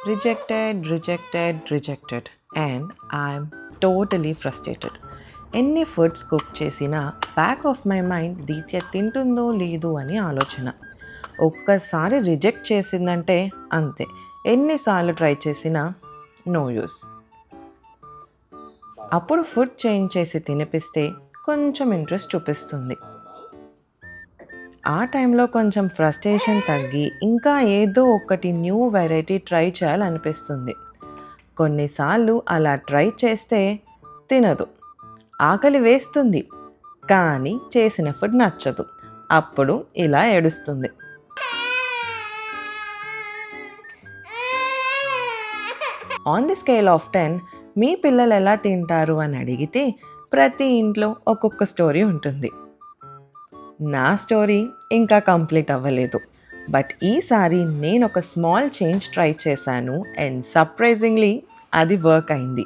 Rejected and I'm totally frustrated. ఎన్ని foods cook చేసినా back of my mind దీత్య తింటుందో లేదు అని ఆలోచన. ఒక్కసారి రిజెక్ట్ చేసిందంటే అంతే, ఎన్నిసార్లు ట్రై చేసినా నో యూస్. అప్పుడు ఫుడ్ చేంజ్ చేసి తినిపిస్తే కొంచెం ఇంట్రెస్ట్ చూపిస్తుంది. ఆ టైంలో కొంచెం ఫ్రస్ట్రేషన్ తగ్గి ఇంకా ఏదో ఒకటి న్యూ వెరైటీ ట్రై చేయాలనిపిస్తుంది. కొన్నిసార్లు అలా ట్రై చేస్తే తినదు, ఆకలి వేస్తుంది, కానీ చేసిన ఫుడ్ నచ్చదు. అప్పుడు ఇలా ఏడుస్తుంది. ఆన్ ది స్కేల్ ఆఫ్ 10 మీ పిల్లలు ఎలా తింటారు అని అడిగితే ప్రతి ఇంట్లో ఒక్కొక్క స్టోరీ ఉంటుంది. నా స్టోరీ ఇంకా కంప్లీట్ అవ్వలేదు, బట్ ఈసారి నేను ఒక స్మాల్ చేంజ్ ట్రై చేశాను అండ్ సర్ప్రైజింగ్లీ అది వర్క్ అయింది.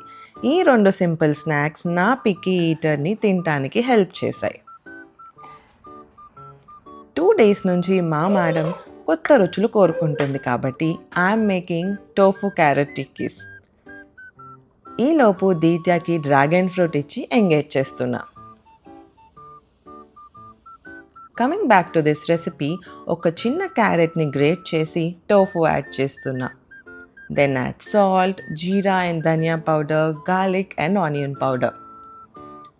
ఈ 2 సింపుల్ స్నాక్స్ నా పిక్కీ ఈటర్ని తినటానికి హెల్ప్ చేశాయి. 2 డేస్ నుంచి మా మేడం కొత్త రుచులు కోరుకుంటుంది కాబట్టి I'm making tofu carrot tikkis. ఈలోపు దీత్యకి డ్రాగన్ ఫ్రూట్ ఇచ్చి ఎంగేజ్ చేస్తున్నా. Coming back to this recipe, ఒక చిన్న క్యారెట్ని గ్రేట్ చేసి టోఫు యాడ్ చేస్తున్నా. Then add salt, jeera and dhania powder, garlic and onion powder.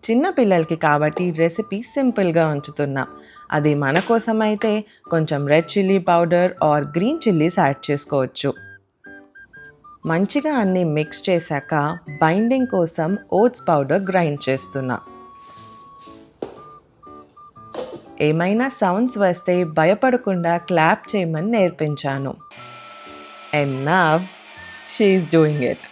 చిన్న పిల్లలకి కాబట్టి రెసిపీ సింపుల్గా ఉంచుతున్నా. అది మన కోసం అయితే కొంచెం red chilli powder are green chillies add చేసుకోవచ్చు. మంచిగా అన్నీ మిక్స్ చేశాక బైండింగ్ కోసం ఓట్స్ పౌడర్ గ్రైండ్ చేస్తున్నా. ఏమైనా సౌండ్స్ వస్తే భయపడకుండా క్లాప్ చేయమని నేర్పించాను. And now she is doing it.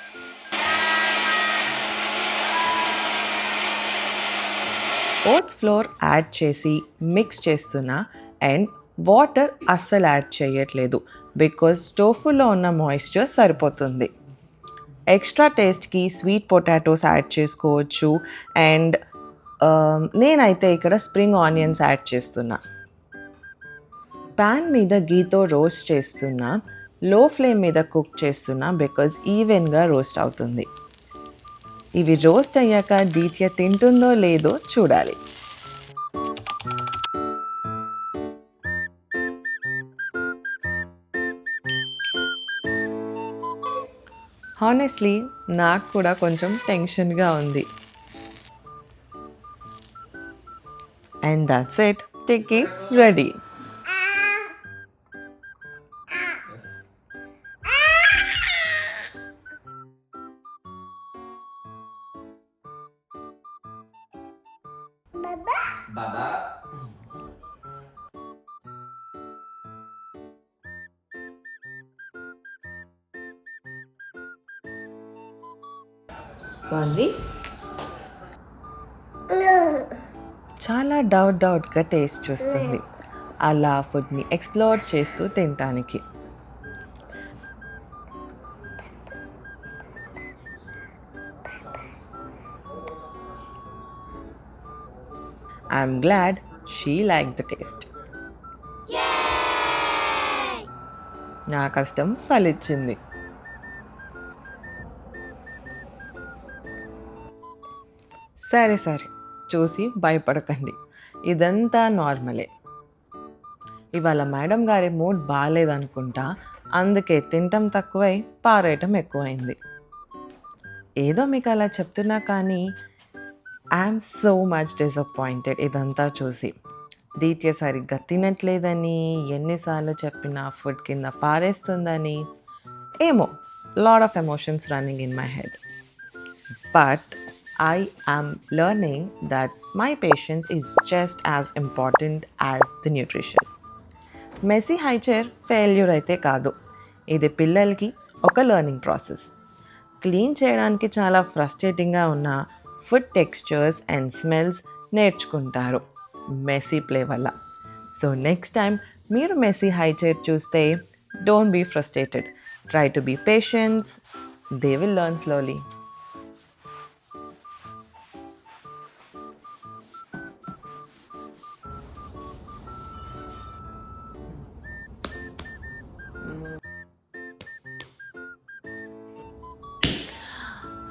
Oats flour add చేసి మిక్స్ చేస్తున్నా అండ్ వాటర్ అస్సలు యాడ్ చేయట్లేదు బికాజ్ టోఫులో ఉన్న మాయిశ్చర్ సరిపోతుంది. ఎక్స్ట్రా టేస్ట్కి స్వీట్ పొటాటోస్ యాడ్ చేసుకోవచ్చు అండ్ నేనైతే ఇక్కడ స్ప్రింగ్ ఆనియన్స్ యాడ్ చేస్తున్నా. ప్యాన్ మీద గీతో రోస్ట్ చేస్తున్నా. లో ఫ్లేమ్ మీద కుక్ చేస్తున్నా బికాజ్ ఈవెన్గా రోస్ట్ అవుతుంది. ఇవి రోస్ట్ అయ్యాక దీత్య తింటుందో లేదో చూడాలి. హానెస్ట్లీ నాకు కూడా కొంచెం టెన్షన్గా ఉంది. And that's it, tikkis ready. Baba. బాగుంది. చాలా డౌట్గా టేస్ట్ చూస్తుంది. అలా ఫుడ్ని ఎక్స్ప్లోర్ చేస్తూ తినటానికి. I'm glad she like the taste. నా కష్టం ఫలించింది. సరే చూసి భయపడకండి, ఇదంతా నార్మలే. ఇవాళ మేడం గారి మూడ్ బాగాలేదనుకుంటా, అందుకే తినటం తక్కువై పారేయటం ఎక్కువైంది. ఏదో మీకు అలా చెప్తున్నా కానీ ఐఎమ్ సో మచ్ డిసప్పాయింటెడ్ ఇదంతా చూసి. దీత్య సరిగ్గా తినట్లేదని, ఎన్నిసార్లు చెప్పినా ఫుడ్ కింద పారేస్తుందని, ఏమో lot of emotions running in my head. But I am learning that my patience is just as important as the nutrition. Messy high chair failure అయితే కాదు, ఇది పిల్లలకి ఒక లెర్నింగ్ ప్రాసెస్. క్లీన్ చేయడానికి చాలా ఫ్రస్ట్రేటింగ్గా ఉన్న ఫుడ్ టెక్స్చర్స్ అండ్ స్మెల్స్ నేర్చుకుంటారు మెస్సీ ప్లే వల్ల. సో నెక్స్ట్ టైం మీరు మెస్సీ హై చైర్ చూస్తే don't be frustrated, try to be patience, they will learn slowly.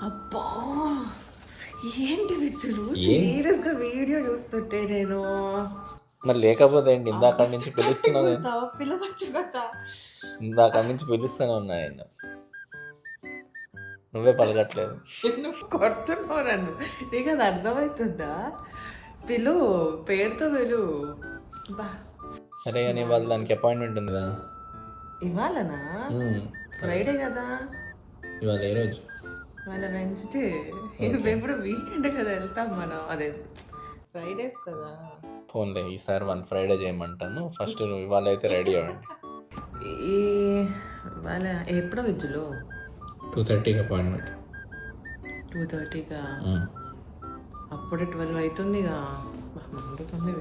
అబ్బా ఏంటి విచ్చులు సీరియస్గా వీడియో చూస్తుంటే నేను మరి లేకపోతే ఏంటి ఇందాక నుంచి పిలుస్తున్నా పిలవచ్చు కదా. ఇందాక నుంచి పిలుస్తూనే ఉన్నా ఆయన, నువ్వే పలకట్లేదు. నువ్వు కొడుతున్నావు నన్ను, నీకు అది అర్థమవుతుందా? పిలు, పేరుతో పిలు. బా సరే కానీ వాళ్ళు దానికి అపాయింట్మెంట్ ఉంది కదా. ఇవాళనా? ఫ్రైడే కదా. ఇవాళ ఏ రోజు? వాళ్ళ వెన్స్డే. ఎప్పుడు వీకెండ్ కదా వెళ్తాం మనం, అదే ఫ్రైడేస్ కదా. ఫోన్లే ఈసారి వన్ ఫ్రైడే చేయమంటాను. ఫస్ట్ ఇవాళ అయితే రెడీ అవ్వండి. ఈ వాళ్ళ ఎప్పుడో విజ్జులు 2:30కి అపాయింట్మెంట్. 2:30గా? అప్పుడే 12 అవుతుందిగా. మండుతుంది.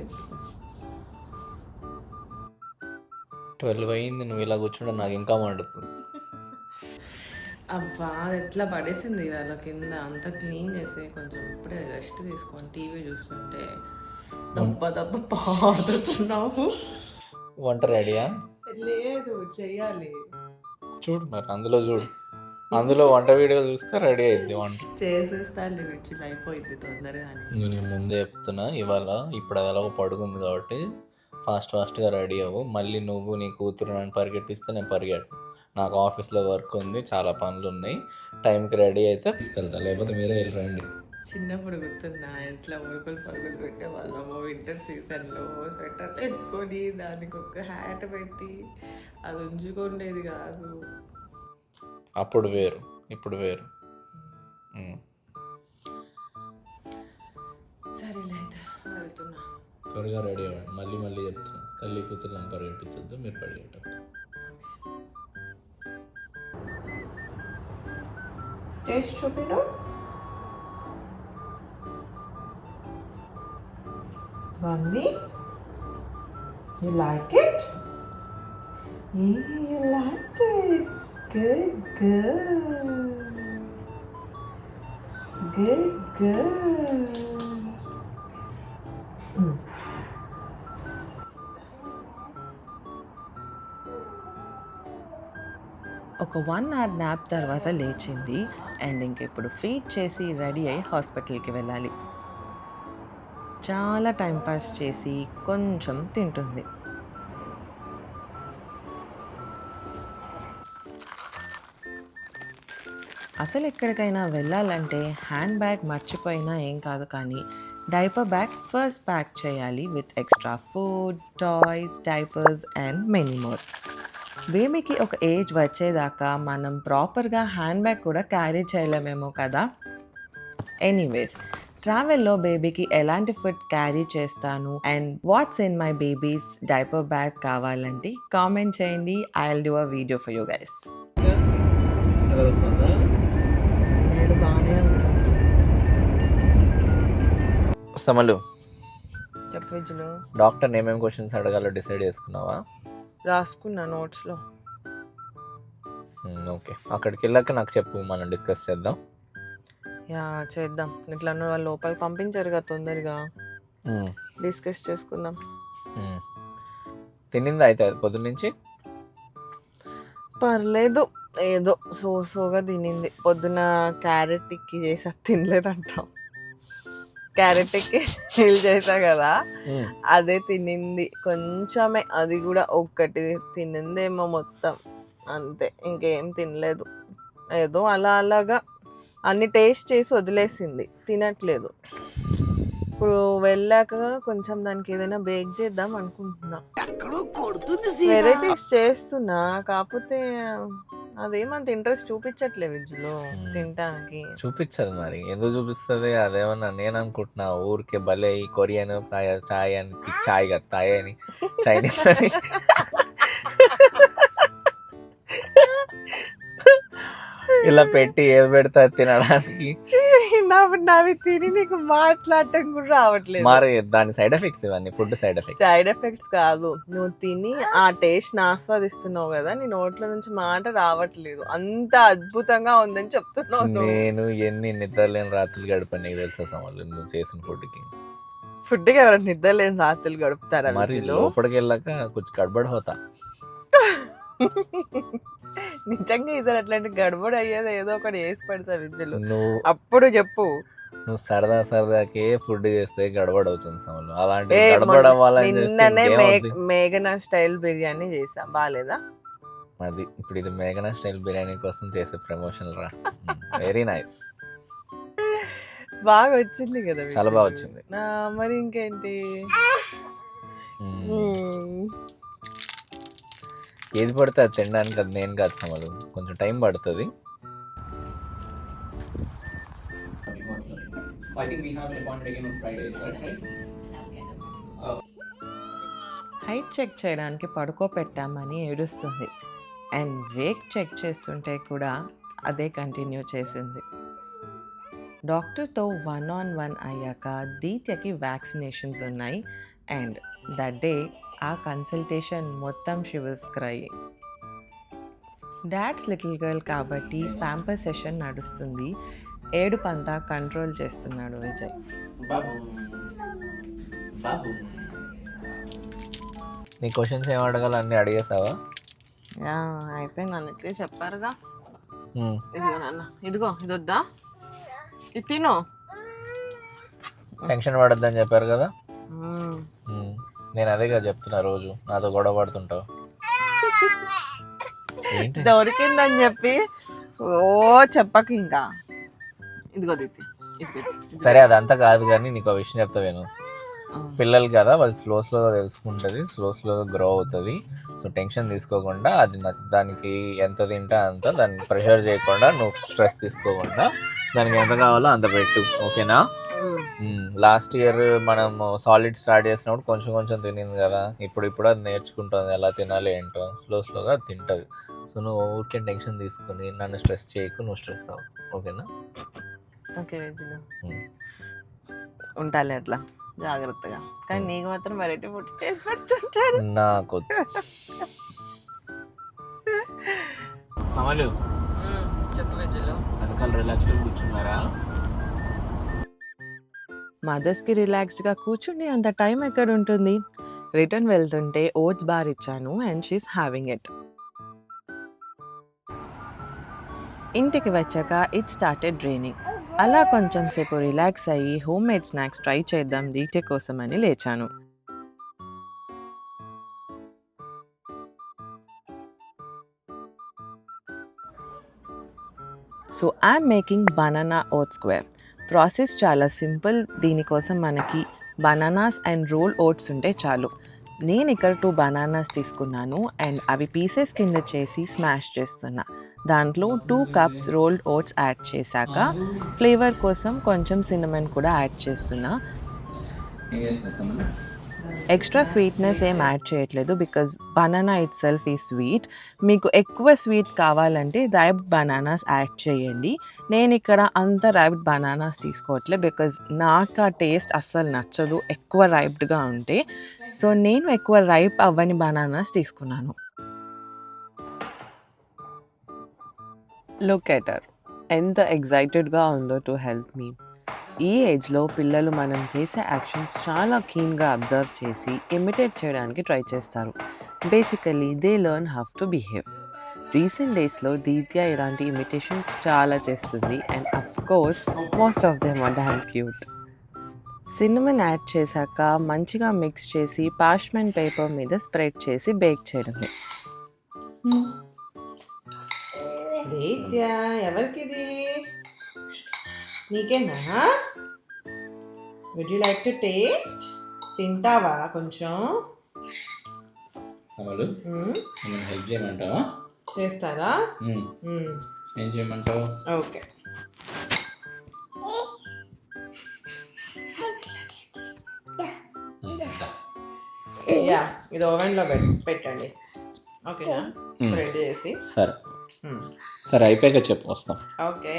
12 అయింది, నువ్వు ఇలా కూర్చుంటే నాకు ఇంకా మండుతుంది. అబ్బా అది ఎట్లా పడేసింది వాళ్ళ కింద, అంతా క్లీన్ చేసి కొంచెం ఇప్పుడే రెస్ట్ తీసుకొని టీవీ చూస్తుంటే దెబ్బ పాడుతున్నావు. వంట రెడీయా? లేదు, చెయ్యాలి. చూడు మరి అందులో చూడు, అందులో వంట వీడియో చూస్తే రెడీ అయింది వంట. చేసేస్తాను వీటి అయిపోయింది తొందరగా. నేను ముందే చెప్తున్నా, ఇవాళ ఇప్పుడు అది ఎలాగో పడుకుంది కాబట్టి ఫాస్ట్గా రెడీ అవ్వు. మళ్ళీ నువ్వు నీ కూతురు నన్ను పరిగెట్టిస్తే నేను పరిగెట్టు. నాకు ఆఫీస్లో వర్క్ ఉంది, చాలా పనులు ఉన్నాయి. టైంకి రెడీ అయితే తీసుకెళ్తా, లేకపోతే మీరే వెళ్ళి రండి. చిన్నప్పుడు గుర్తుందా ఇంట్లో పరుగులు పెట్టే వాళ్ళము. వింటర్ సీజన్లో స్వెటర్ వేసుకొని దానికి ఒక హ్యాట్ పెట్టి అది ఉంచుకోండేది కాదు. అప్పుడు వేరు, ఇప్పుడు వేరు. సరేలే అయితే వెళ్తున్నా. త్వరగా రెడీ అవ్వండి. మళ్ళీ చెప్తాను, తల్లి కూతురు నన్ను పరిగెట్టించొద్దు, మీరు పరిగెట్టద్దు. టేస్ట్ చూపిడు. బాగుంది. You like it? Yeah, you liked it. Good girl. Good girl. ఒక 1 hour న్యాప్ తర్వాత లేచింది అండ్ ఇంకెప్పుడు ఫీడ్ చేసి రెడీ అయ్యి హాస్పిటల్కి వెళ్ళాలి. చాలా టైం పాస్ చేసి కొంచెం తింటుంది. అసలు ఎక్కడికైనా వెళ్ళాలంటే హ్యాండ్ బ్యాగ్ మర్చిపోయినా ఏం కాదు, కానీ డైపర్ బ్యాగ్ ఫస్ట్ ప్యాక్ చేయాలి with extra food, toys, diapers and many more. బేబీకి ఒక ఏజ్ వచ్చేదాకా మనం ప్రాపర్గా హ్యాండ్ బ్యాగ్ కూడా క్యారీ చేయలేమేమో కదా. ఎనీవేస్, ట్రావెల్లో బేబీకి ఎలాంటి ఫుడ్ క్యారీ చేస్తాను and what's in my babies diaper bag కావాలంటే కామెంట్ చేయండి. I will do a video for you guys. లేదు, బాగానే ఉంది. సమలు చెప్పు విజులు. డాక్టర్ ఏమేమి క్వశ్చన్స్ అడగాలో డిసైడ్ చేసుకున్నావా? రాసుకున్నా నోట్స్లో. ఓకే, అక్కడికి వెళ్ళాక నాకు చెప్పు, మనం డిస్కస్ చేద్దాం. యా చేద్దాం. ఇట్లా వాళ్ళు లోపలికి పంపించారు కదా, తొందరగా డిస్కస్ చేసుకుందాం. తినిందా అయితే పొద్దున్న నుంచి? పర్లేదు, ఏదో సోగా తినింది. పొద్దున క్యారెట్ టిక్కీ చేసా, తినలేదంట. క్యారెట్ టిక్కీ ఫీల్ చేసా కదా, అదే తినింది కొంచెమే. అది కూడా ఒక్కటి తినిందేమో మొత్తం, అంతే. ఇంకేం తినలేదు. ఏదో అలాగా అన్ని టేస్ట్ చేసి వదిలేసింది, తినట్లేదు. ఇప్పుడు వెళ్ళాక కొంచెం దానికి ఏదైనా బేక్ చేద్దాం అనుకుంటున్నా. వెరైటీస్ చేస్తున్నా, కాకపోతే అదేమంత ఇంట్రెస్ట్ చూపించట్లేదు విజ్జులో తినడానికి. చూపించదు మరి, ఎందుకు చూపిస్తుంది? అదేమన్నా నేను అనుకుంటున్నా ఊరికే భలే ఈ కొరియన్ చాయ్ అని, చాయ్ కదా తాయ్ అని, చైనీస్ అని ఇలా పెట్టి ఏది పెడతా తినడానికి. నావి తిని నీకు మాట్లాడటం కూడా రావట్లేదు. మరి దాని సైడ్ ఎఫెక్ట్స్ ఇవన్నీ, food side effects. Side effects కాదు, నువ్వు తిని ఆ టేస్ట్ ఆస్వాదిస్తున్నావు కదా, నీ నోట్ల నుంచి మాట రావట్లేదు. అంత అద్భుతంగా ఉందని చెప్తున్నావు. నేను ఎన్ని నిద్రలేని రాత్రులు గడిపాను నీకు తెలుసా సమలు, నువ్వు చేసిన ఫుడ్కి ఎవరైనా నిద్రలేని రాత్రులు గడుపుతారా? మరి లోపలికి వెళ్ళాక కొంచెం గడబడి హోతా. నిజంగా ఈసారి అట్లాంటి గడబడి అయ్యేది ఏదో ఒకటి వేసి పెడతా విద్యలు నువ్వు అప్పుడు చెప్పు. నువ్వు సరదాకే ఫుడ్ చేస్తే గడబడ అవుతుంది సమలు. అలాంటి ఏ గడబడ అవ్వాలని చేస్తే నిన్ననే ఇంకేమవుద్ది? మేఘనా స్టైల్ బిర్యానీ చేసా, బాగాలేదా? అది ఇప్పుడు ఇది మేఘనా స్టైల్ బిర్యానీ కోసం చేసే ప్రమోషన్ రా. Very nice. బాగా వచ్చింది కదా చాలా బాగా వచ్చింది. మరి ఇంకేంటి. ఏది పడితే అది తినడానికి అది నేను కాదు సమలు, కొంచెం టైం పడుతుంది. హైట్ చెక్ చేయడానికి పడుకోపెట్టామని ఏడుస్తుంది అండ్ వేక్ చెక్ చేస్తుంటే కూడా అదే కంటిన్యూ చేసింది. డాక్టర్తో 1-on-1 అయ్యాక దీత్యకి వ్యాక్సినేషన్స్ ఉన్నాయి అండ్ దట్ డే ఆ కన్సల్టేషన్ మొత్తం she was crying. Dad's little girl కాబట్టి ప్యాంపర్ సెషన్ నడుస్తుంది. ఏడుపంతా కంట్రోల్ చేస్తున్నాడు విజయ్. నీ క్వశ్చన్స్ ఏం అడగాలి అన్నీ అడిగేసావా? అయిపోయింది అన్నట్లే చెప్పారుగా. ఇదిగో నాన్న, ఇదిగో ఇది వద్దా, ఇది తిను. టెన్షన్ పడద్దని చెప్పారు కదా. నేను అదేగా చెప్తున్నా, రోజు నాతో గొడవ పడుతుంటావు. ఏంటి దొరికిందని చెప్పి ఓ చెప్పకు ఇంకా. ఇదిగో దీప్తి, సరే అదంతా కాదు కానీ నీకు ఒక విషయం చెప్తా విను. పిల్లలు కదా, వాళ్ళు స్లోగా తెలుసుకుంటుంది, స్లోగా గ్రో అవుతుంది. సో టెన్షన్ తీసుకోకుండా అది దానికి ఎంత తింటా అంత, దాన్ని ప్రెషర్ చేయకుండా, నువ్వు స్ట్రెస్ తీసుకోకుండా దానికి ఎంత కావాలో అంత పెట్టు, ఓకేనా? లాస్ట్ ఇయర్ మనం సాలిడ్ స్టార్ట్ చేసినప్పుడు కొంచెం తినింది కదా, ఇప్పుడు అది నేర్చుకుంటుంది ఎలా తినాలి ఏంటో, స్లోగా అది తింటుంది. సో నువ్వు ఊరికే టెన్షన్ తీసుకుని నన్ను స్ట్రెస్ చేయకు, నువ్వు స్ట్రెస్ అవ్వు, ఓకేనా? ఓకే ఉంటాలే అట్లా జాగ్రత్తగా. కానీ నీకు మాత్రం వెరైటీ ఫుడ్స్ చేసి పెడుతుంటాడు. నాకు సమలు చెప్పు విజయలో. వెనకాల రిలాక్స్డ్ కూర్చున్నారా? మదర్స్కి రిలాక్స్డ్గా కూర్చుని అంత టైం ఎక్కడ ఉంటుంది. రిటర్న్ వెళ్తుంటే ఓట్స్ బార్ ఇచ్చాను అండ్ షీస్ హ్యావింగ్ ఇట్. ఇంటికి వచ్చాక ఇట్ స్టార్టెడ్ రైనింగ్. అలా కొంచెం సేపు రిలాక్స్ అయ్యి హోమ్ మేడ్ స్నాక్స్ ట్రై చేద్దాం దీత్య కోసం అని లేచాను. So I'm making banana vote square. Process చాలా సింపుల్. దీనికోసం మనకి బనానాస్ అండ్ రోల్ ఓట్స్ ఉంటే చాలు. నేను ఇక్కడ 2 బనానాస్ తీసుకున్నాను అండ్ అవి పీసెస్ కింద చేసి స్మాష్ చేస్తున్నా. దాంట్లో 2 cups రోల్డ్ ఓట్స్ యాడ్ చేశాక ఫ్లేవర్ కోసం కొంచెం సిన్నమన్ కూడా యాడ్ చేస్తున్నా. ఎక్స్ట్రా స్వీట్నెస్ ఏం యాడ్ చేయట్లేదు బికాజ్ బనానా ఇట్ సెల్ఫ్ ఈ స్వీట్. మీకు ఎక్కువ స్వీట్ కావాలంటే రైప్డ్ బనానాస్ యాడ్ చేయండి. నేను ఇక్కడ అంత రైప్డ్ బనానాస్ తీసుకోవట్లేదు బికాజ్ నాకు ఆ టేస్ట్ అస్సలు నచ్చదు ఎక్కువ రైప్డ్గా ఉంటే. సో నేను ఎక్కువ రైప్ అవ్వని బనానాస్ తీసుకున్నాను. లుక్ ఎట్ హర్, ఎంత ఎగ్జైటెడ్గా ఉందో టు హెల్ప్ మీ. ఈ ఏజ్లో పిల్లలు మనం చేసే యాక్షన్స్ చాలా కీన్గా అబ్జర్వ్ చేసి ఇమిటేట్ చేయడానికి ట్రై చేస్తారు. Basically they learn how to behave. Recent డేస్లో దీత్య ఇలాంటి ఇమిటేషన్స్ చాలా చేస్తుంది and of course most of them are damn cute. Cinnamon add చేశాక మంచిగా మిక్స్ చేసి పార్చ్మెంట్ పేపర్ మీద స్ప్రెడ్ చేసి బేక్ చేయడమే. దీత్య ఎవరికిది? నీకేనా? Would you like to taste? తింటావా కొంచెం? హెల్ప్ చేయమంటావా? చేస్తారా? ఏం చేయమంటావు? ఓకే. యా, ఇది ఓవెన్లో పెట్టండి, ఓకేనా? రెడీ చేసి. సరే అయిపోయాక చెప్పు, వస్తాం. ఓకే.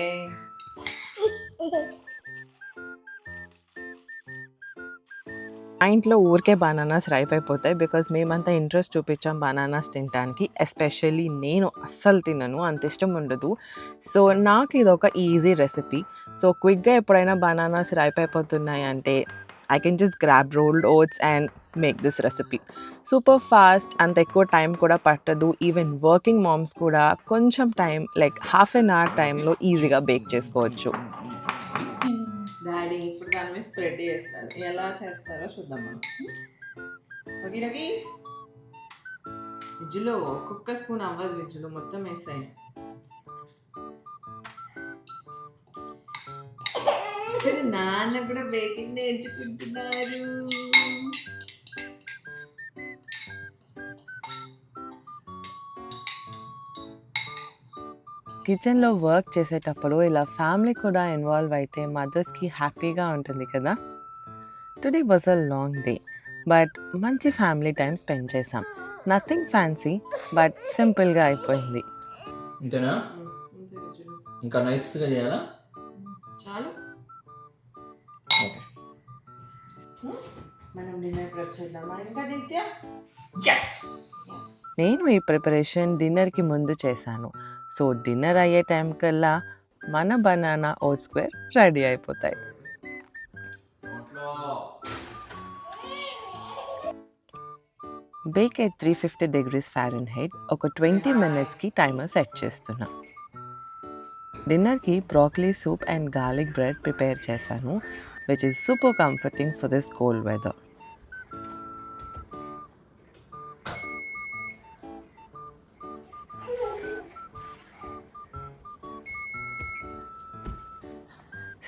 మా ఇంట్లో ఊరికే బనానాస్ రైప్ అయిపోతాయి బికాజ్ మేమంతా ఇంట్రెస్ట్ చూపించాం బనానాస్ తినడానికి. ఎస్పెషల్లీ నేను అస్సలు తినను, అంత ఇష్టం ఉండదు. సో నాకు ఇది ఒక ఈజీ రెసిపీ. సో క్విక్గా ఎప్పుడైనా బనానాస్ రైప్ అయిపోతున్నాయి అంటే I can just grab rolled oats and make this recipe. Super fast, అంత ఎక్కువ టైం కూడా పట్టదు. ఈవెన్ వర్కింగ్ మామ్స్ కూడా కొంచెం time like half an hour టైంలో ఈజీగా బేక్ చేసుకోవచ్చు. డాడీ ఇప్పుడు దాని మీద స్ప్రెడ్ చేస్తారు, ఎలా చేస్తారో చూద్దాం మనం. రవి రవి విజ్జులో ఒక్కొక్క స్పూన్ అవ్వదు, విజ్జులో మొత్తం వేసాయి. నాన్న కూడా బేకింగ్ నేర్చుకుంటున్నారు. కిచెన్లో వర్క్ చేసేటప్పుడు ఇలా ఫ్యామిలీ కూడా ఇన్వాల్వ్ అయితే మదర్స్కి హ్యాపీగా ఉంటుంది కదా. Today was a long day, but మంచి ఫ్యామిలీ టైం స్పెండ్ చేసాం. నథింగ్ ఫ్యాన్సీ, బట్ సింపుల్గా అయిపోయింది. అంతేనా? ఇంకా నైస్గా చేయాలా? చాలు, మనం డిన్నర్ ప్రిపేర్ చేద్దామా ఇంకా దిత్య? నేను ఈ ప్రిపరేషన్ డిన్నర్కి ముందు చేశాను. సో డిన్నర్ అయ్యే టైం కల్లా మన బనానా ఓట్స్ స్క్వేర్ రెడీ అయిపోతాయి. బేక్ at 350 degrees Fahrenheit ఒక 20 minutesకి టైమర్ సెట్ చేస్తున్నా. డిన్నర్కి broccoli soup and garlic bread prepare చేశాను, which is super comforting for this cold weather.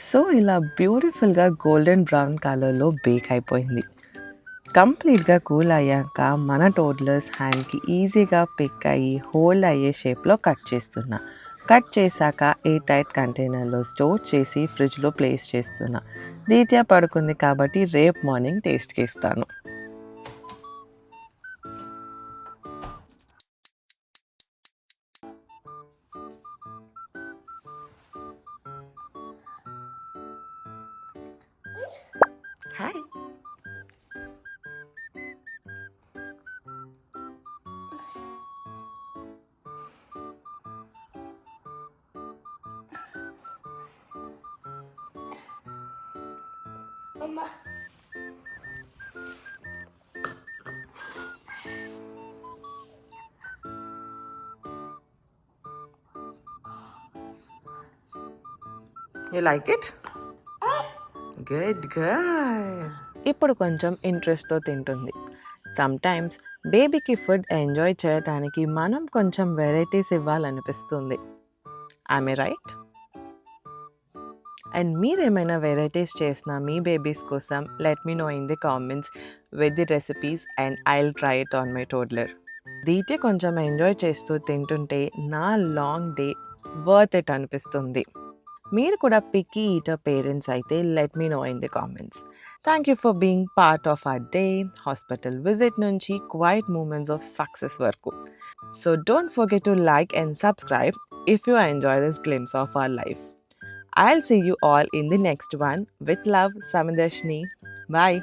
So ఇలా బ్యూటిఫుల్గా గోల్డెన్ బ్రౌన్ కలర్లో బేక్ అయిపోయింది. కంప్లీట్గా కూల్ అయ్యాక మన టోడ్లర్స్ హ్యాండ్కి ఈజీగా పిక్ అయ్యి హోల్డ్ అయ్యే షేప్లో కట్ చేస్తున్నా. కట్ చేశాక ఎయిర్ టైట్ కంటైనర్లో స్టోర్ చేసి ఫ్రిడ్జ్లో ప్లేస్ చేస్తున్నా. దీత్య పడుకుంది కాబట్టి రేపు మార్నింగ్ టేస్ట్కి ఇస్తాను. Hi. You like it? Good good. ఇప్పుడు కొంచెం ఇంట్రెస్ట్తో తింటుంది. సమ్టైమ్స్ బేబీకి ఫుడ్ ఎంజాయ్ చేయడానికి మనం కొంచెం వెరైటీస్ ఇవ్వాలనిపిస్తుంది. I'm right? అండ్ మీరేమైనా వెరైటీస్ చేసినా మీ బేబీస్ కోసం let me know in the comments with the recipes and I will try it on my toddler. దీతే కొంచెం ఎంజాయ్ చేస్తూ తింటుంటే నా లాంగ్ డే వర్త్ ఇట్ అనిపిస్తుంది. మీరు కూడా పిక్కీ ఈటర్ పేరెంట్స్ అయితే let me know in the comments. Thank you for being part of our day, hospital visit నుంచి క్వైట్ మూమెంట్స్ ఆఫ్ సక్సెస్ వరకు. So don't forget to like and subscribe if you enjoy this glimpse of our life. I'll see you all in the next one. With love, Samidarshini. Bye.